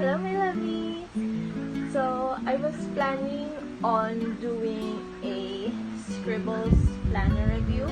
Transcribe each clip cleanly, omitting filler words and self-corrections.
Hello, my lovelies! So, I was planning on doing a Scribbles Planner review,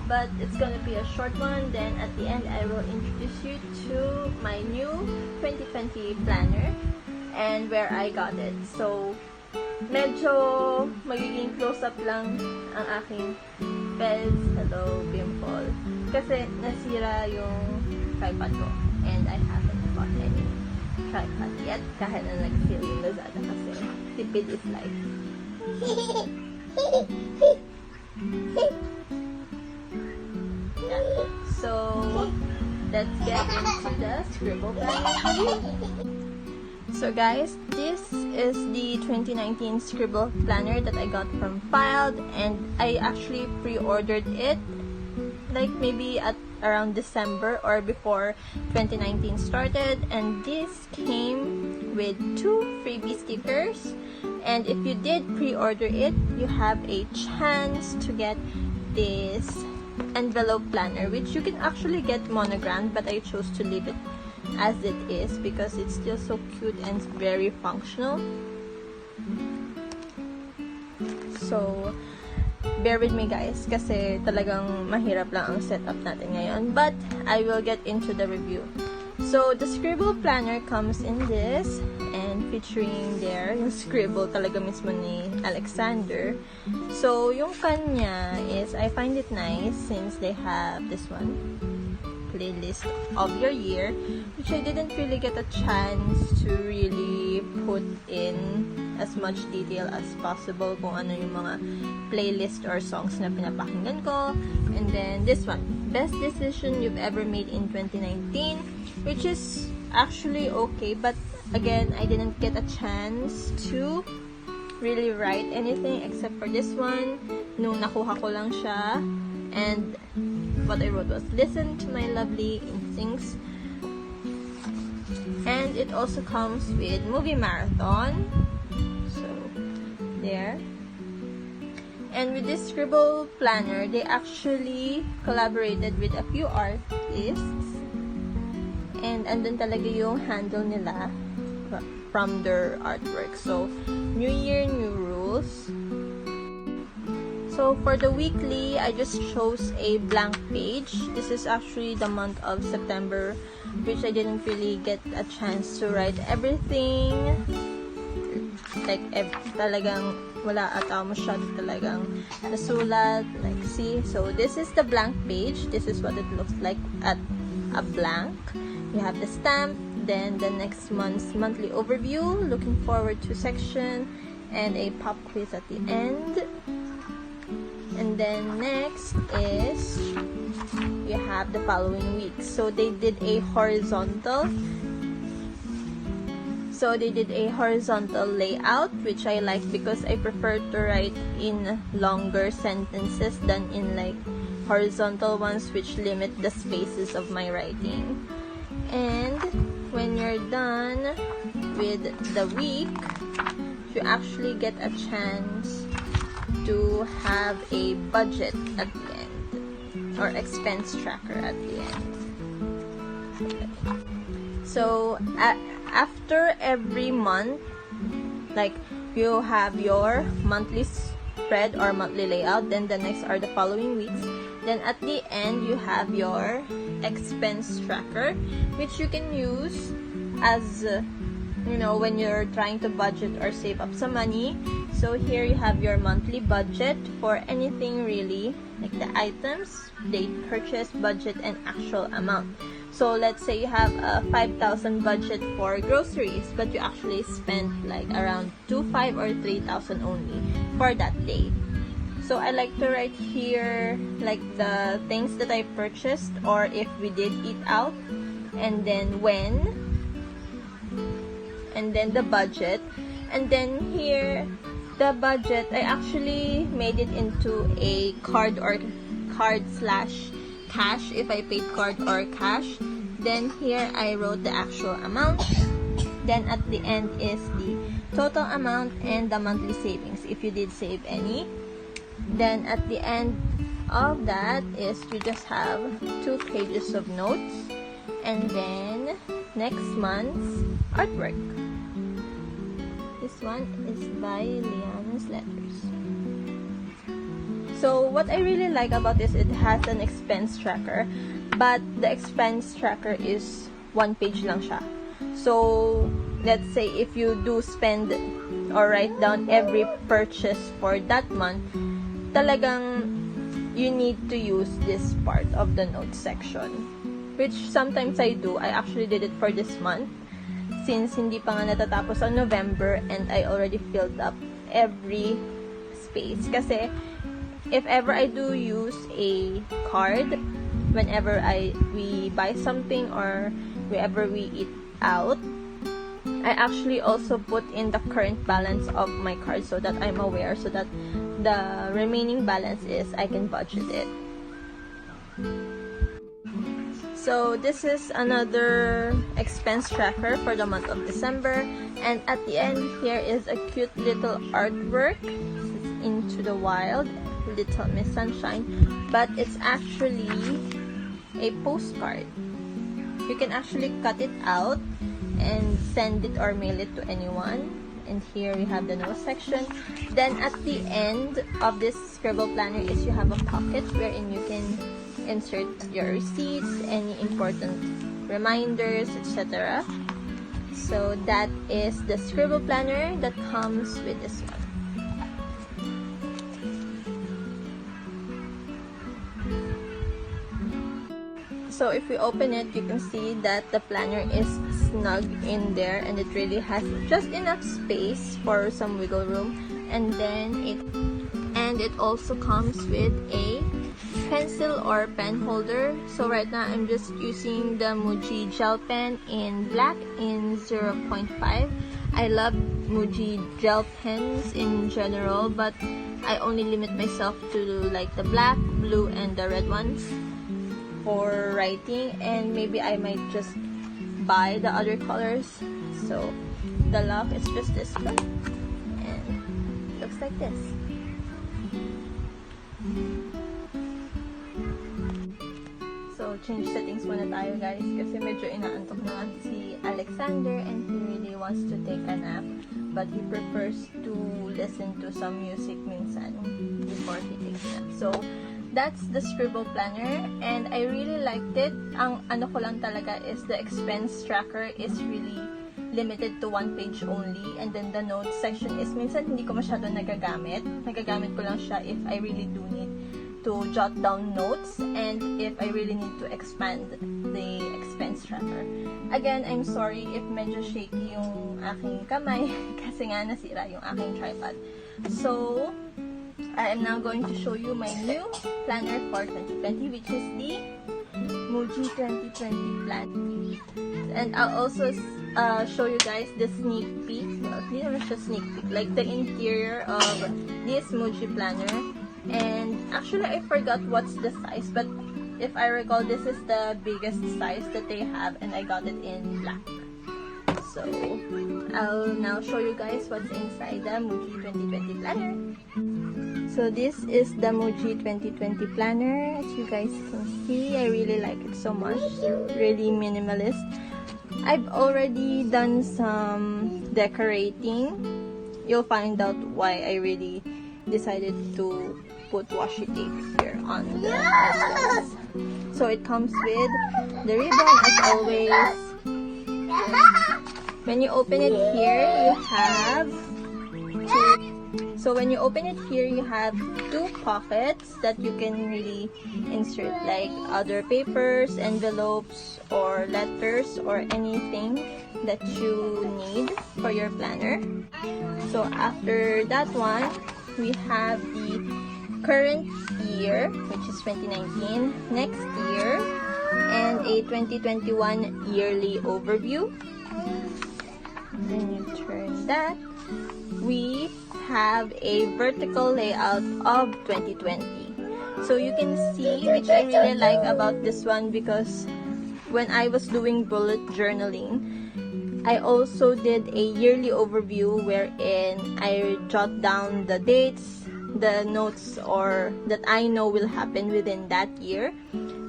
but it's gonna be a short one. Then at the end, I will introduce you to my new 2020 planner and where I got it. So, medyo magiging close-up lang ang aking Pez Hello Pimple kasi nasira yung tripod ko and I haven't bought any tripod yet kahit na nag-sale yung Lazada kasi tipid is life. Yeah. So, let's get into the Scribble Planner review. So guys, this is the 2019 Scribble Planner that I got from Filed, and I actually pre-ordered it like maybe at around December or before 2019 started, and this came with 2 freebie stickers, and if you did pre-order it, you have a chance to get this envelope planner, which you can actually get monogrammed, but I chose to leave it as it is because it's still so cute and very functional. So, bear with me guys kasi talagang mahirap lang ang setup natin ngayon, but I will get into the review. So, the Scribble Planner comes in this and featuring there yung scribble talaga mismo ni Alexander. So, yung kanya is, I find it nice since they have this one, playlist of your year, which I didn't really get a chance to really put in as much detail as possible kung ano yung mga playlist or songs na pinapakinggan ko. And then this one, best decision you've ever made in 2019, which is actually okay, but again, I didn't get a chance to really write anything except for this one nung nakuha ko lang siya. And what I wrote was, listen to my lovely instincts. And it also comes with movie marathon. So, there. And with this Scribble Planner, they actually collaborated with a few artists. And andun talaga yung handle nila from their artwork. So, New Year, New Rules. So, for the weekly, I just chose a blank page. This is actually the month of September, which I didn't really get a chance to write everything. Like, talagang wala ata masyado talagang nasulat. Like, see? So, this is the blank page. This is what it looks like at a blank. You have the stamp, then the next month's monthly overview, looking forward to section, and a pop quiz at the end. And then next is you have the following week. So they did a horizontal. Layout, which I like because I prefer to write in longer sentences than in like horizontal ones, which limit the spaces of my writing. And when you're done with the week, you actually get a chance to have a budget at the end or expense tracker at the end. So after every month, like you have your monthly spread or monthly layout, then the next are the following weeks, then at the end you have your expense tracker, which you can use as you know, when you're trying to budget or save up some money. So here you have your monthly budget for anything really, like the items, date, purchase, budget, and actual amount. So let's say you have a 5,000 budget for groceries, but you actually spent like around 2,500 or 3,000 only for that day. So I like to write here like the things that I purchased or if we did eat out, and then when, and then the budget, and then here the budget I actually made it into a card or card/cash if I paid card or cash. Then here I wrote the actual amount. Then at the end is the total amount and the monthly savings if you did save any. Then at the end of that is you just have 2 pages of notes, and then next month's artwork. This one is by Liana's Letters. So what I really like about this, it has an expense tracker, but the expense tracker is 1 page lang siya. So let's say if you do spend or write down every purchase for that month, talagang you need to use this part of the notes section, which sometimes I do. I actually did it for this month since hindi pa nga natatapos on November and I already filled up every space. Kasi if ever I do use a card whenever we buy something or wherever we eat out, I actually also put in the current balance of my card so that I'm aware, so that the remaining balance is I can budget it. So this is another expense tracker for the month of December, and at the end here is a cute little artwork. This is Into the Wild, Little Miss Sunshine, but it's actually a postcard. You can actually cut it out and send it or mail it to anyone. And here we have the notes section. Then at the end of this Scribble Planner is you have a pocket wherein you can insert your receipts, any important reminders, etc. So that is the Scribble Planner that comes with this one. So if we open it, you can see that the planner is snug in there and it really has just enough space for some wiggle room. And then it also comes with a pencil or pen holder. So right now I'm just using the Muji gel pen in black in 0.5. I love Muji gel pens in general, but I only limit myself to like the black, blue, and the red ones for writing, and maybe I might just buy the other colors. So the lock is just this one and looks like this. So change settings muna tayo guys kasi medyo inaantok na si Alexander and he really wants to take a nap, but he prefers to listen to some music minsan before he takes a nap. So that's the Scribble Planner and I really liked it. Ang ano ko lang talaga is the expense tracker is really limited to 1 page only, and then the notes section is minsan hindi ko masyado nagagamit ko lang siya if I really do need to jot down notes and if I really need to expand the expense tracker. Again, I'm sorry if medyo shaky yung aking kamay kasi nga nasira yung aking tripod. So I am now going to show you my new planner for 2020, which is the Muji 2020 plan. And I'll also show you guys the sneak peek. Well, hindi naman siya sneak peek, like the interior of this Muji planner. And actually, I forgot what's the size, but if I recall, this is the biggest size that they have, and I got it in black. So I'll now show you guys what's inside the Muji 2020 planner. So this is the Muji 2020 planner. As you guys can see, I really like it so much. Really minimalist. I've already done some decorating. You'll find out why I really decided to put washi tape here on the edges. So it comes with the ribbon as always. When you open it here, you have two pockets that you can really insert like other papers, envelopes, or letters, or anything that you need for your planner. So after that one, we have the current year, which is 2019, next year, and a 2021 yearly overview. Then you turn that. We have a vertical layout of 2020. So you can see, which I really like about this one, because when I was doing bullet journaling, I also did a yearly overview wherein I jot down the dates, the notes or that I know will happen within that year.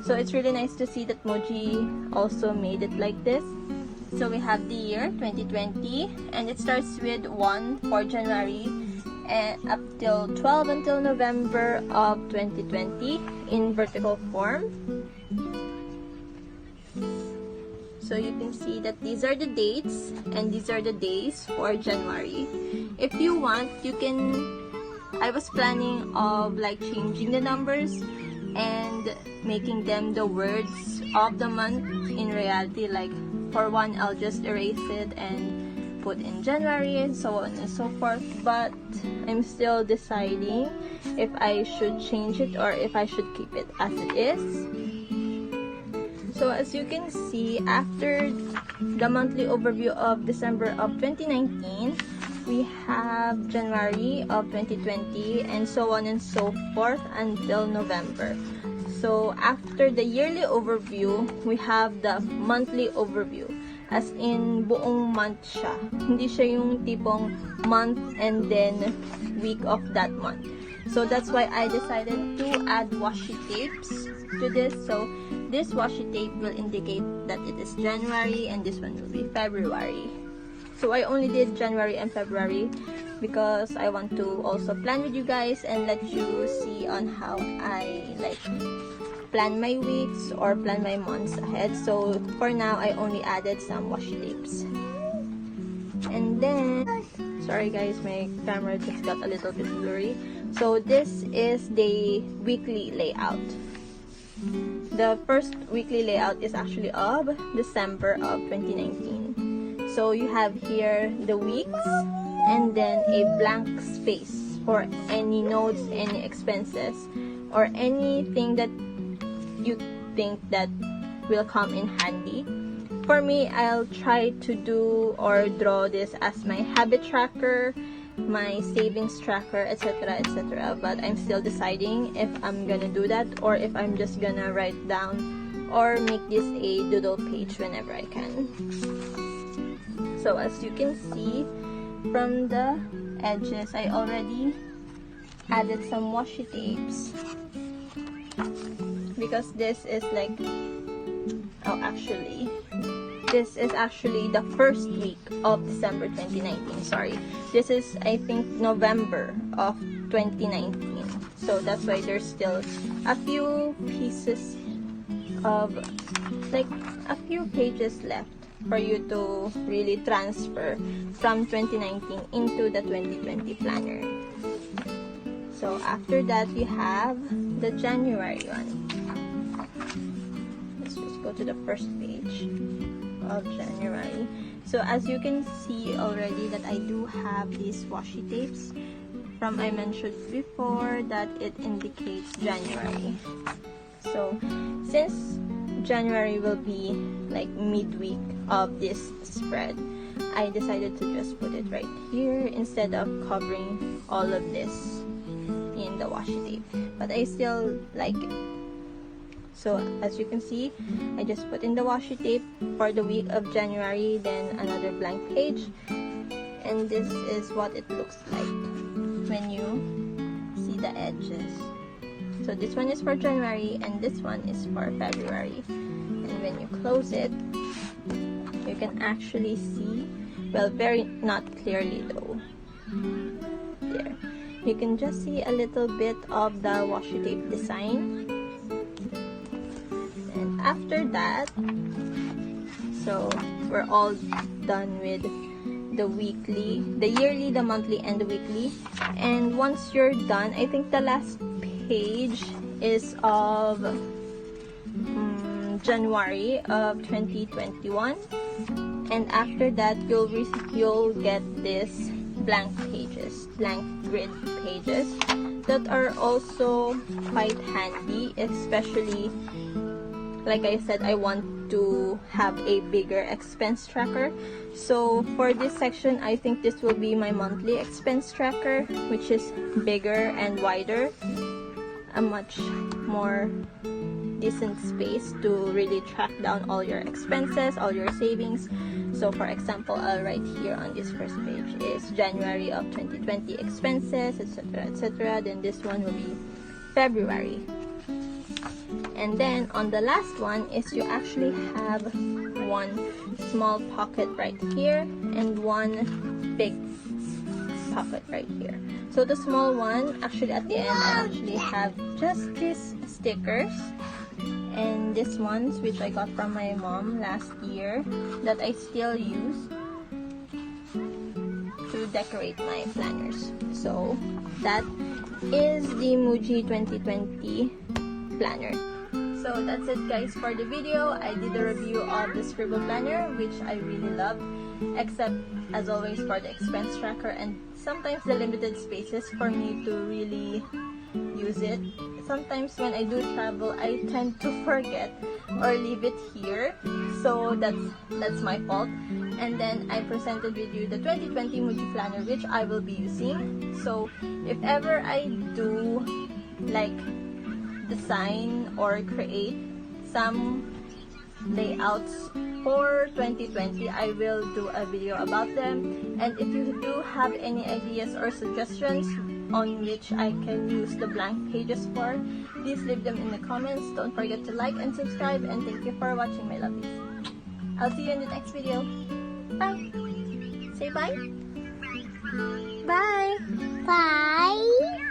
So it's really nice to see that Muji also made it like this. So we have the year 2020, and it starts with 1 for January and up till 12 until November of 2020 in vertical form. So you can see that these are the dates and these are the days for January. If you want, you can, I was planning of like changing the numbers and making them the words of the month. In reality, like for one, I'll just erase it and put in January and so on and so forth, but I'm still deciding if I should change it or if I should keep it as it is. So as you can see, after the monthly overview of December of 2019, we have January of 2020 and so on and so forth until November. So after the yearly overview, we have the monthly overview. As in, buong month siya. Hindi siya yung tipong month and then week of that month. So that's why I decided to add washi tapes to this. So this washi tape will indicate that it is January and this one will be February. So I only did January and February because I want to also plan with you guys and let you see on how I like plan my weeks or plan my months ahead. So for now, I only added some washi tapes. And then, sorry guys, my camera just got a little bit blurry. So this is the weekly layout. The first weekly layout is actually of December of 2019. So you have here the weeks and then a blank space for any notes, any expenses, or anything that you think that will come in handy. For me, I'll try to do or draw this as my habit tracker, my savings tracker, etc, etc, but I'm still deciding if I'm gonna do that or if I'm just gonna write down or make this a doodle page whenever I can. So as you can see from the edges, I already added some washi tapes because this is like, oh actually, this is actually the first week of December 2019. Sorry, this is I think November of 2019. So that's why there's still a few pieces of, like a few pages left for you to really transfer from 2019 into the 2020 planner. So after that, we have the January one. Let's just go to the first page of January. So as you can see already that I do have these washi tapes from I mentioned before that it indicates January. So since January will be like midweek of this spread, I decided to just put it right here instead of covering all of this in the washi tape, but I still like it. So as you can see, I just put in the washi tape for the week of January, then another blank page, and this is what it looks like when you see the edges. So this one is for January and this one is for February, and when you close it, you can actually see, well, very not clearly though, there you can just see a little bit of the washi tape design. And after that, so we're all done with the weekly, the yearly, the monthly, and the weekly. And once you're done, I think the last page is of January of 2021, and after that you'll get this blank pages, blank grid pages that are also quite handy, especially like I said, I want to have a bigger expense tracker. So for this section, I think this will be my monthly expense tracker, which is bigger and wider, a much more decent space to really track down all your expenses, all your savings. So for example, I'll write here on this first page is January of 2020 expenses, etc, etc. Then this one will be February. And then on the last one is you actually have one small pocket right here and one big pocket right here. So the small one, actually at the end, I actually have just these stickers and these ones which I got from my mom last year that I still use to decorate my planners. So that is the Muji 2020 planner. So that's it guys for the video. I did a review of the Scribble Planner which I really love, except as always for the expense tracker and sometimes the limited spaces for me to really use it. Sometimes when I do travel, I tend to forget or leave it here, so that's my fault. And then I presented with you the 2020 Muji planner which I will be using. So if ever I do like design or create some layouts for 2020, I will do a video about them. And if you do have any ideas or suggestions on which I can use the blank pages for, please leave them in the comments. Don't forget to like and subscribe, and thank you for watching, my lovelies. I'll see you in the next video. Bye! Say bye! Bye! Bye!